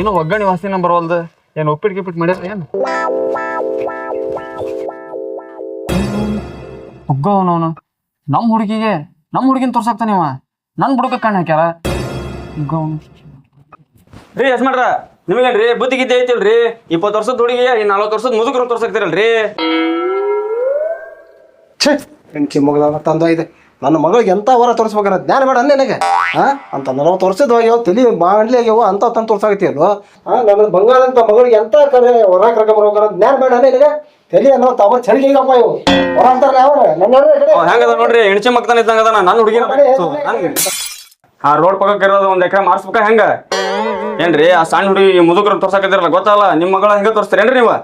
ಏನೋ ಒಗ್ಗರಣೆ ವಾಸನೆ ಬರವಲ್ದು. ಏನು ಉಪ್ಪಿಟ್ಟು ಗಿಪ್ಪಿಟ್ಟು ಮಾಡ್ಯಾರ ಏನು ಒಗ್ಗವನವನು? ನಮ್ಮ ಹುಡುಗಿನ ತೋರ್ಸಾಕ್ತಾನೆ ಇವ. ನನ್ನ ಬುಡಕ ಕಣ್ಣು ಹಾಕ್ಯಾರ. ರೀ ಯಜಮಾನ್ರ, ನಿಮಗೇನ್ರಿ ಬುದ್ಧಿ ಗಿದ್ದೆ ಐತಿಲ್ರಿ? 20 ವರ್ಷದ ಹುಡುಗಿ 40 ವರ್ಷದ ಮುದುಕರು ತೋರ್ಸಾಕ್ತಿರಲ್ರಿ. ಛೇ ಹೆಂಚಿ ಮಗಳ ತಂದ ಇದೆ. ನನ್ನ ಮಗಳಿಗೆ ಎಂಥ ಹೊರ ತೋರಿಸ್ಬೇಕಾರ ಜ್ಞಾನ ಬೇಡ ನನಗೆ. ಅಂತ 40 ವರ್ಷದ ಆಗ್ಯಾವ, ತಲೆ ಮಾಡ್ಲಿ ಆಗ್ಯಾವ, ಅಂತ ತಂದು ತೋರ್ಸಾಕತಿ ಅದು. ನನ್ನ ಬಂಗಾರಂತ ಮಗಳಿಗೆ ಎಂತ ಕರೆ ಹೊರ ಕರ್ಕೊಂಬರ್ಬೇಕಾರ ಜ್ಞಾನ ಬೇಡ ನನಗೆ. ತಲೆ ಅನ್ನೋ ತಮ್ಮ ಚಳಿಗೆಗಪ್ಪ ಇವು ಹೊರ ಅಂತಾರಲ್ಲ ಯಾವ ಹೆಂಗದ ನೋಡ್ರಿ, ಹೆಣ್ಚೆ ಮಕ್ತಾನ ಇದ್ದಂಗ ಅದ. ನನ್ನ ಹುಡುಗಿನ ಆ ರೋಡ್ ಪಕ್ಕಕ್ಕೆ ಇರೋದು 1 ಎಕರೆ ಮಾರ್ಸ್ಬೇಕ ಹೆಂಗ? ಏನ್ರಿ ಆ ಸಣ್ಣ ಹುಡುಗಿ ಮುದುಕರು ತೋರ್ಸಾಕತ್ತಿರಲ್ಲ ಗೊತ್ತಲ್ಲ, ನಿಮ್ಮ ಮಗಳ ಹೆಂಗ ತೋರಿಸ್ತೀರೇನ್ರಿ ನೀವು?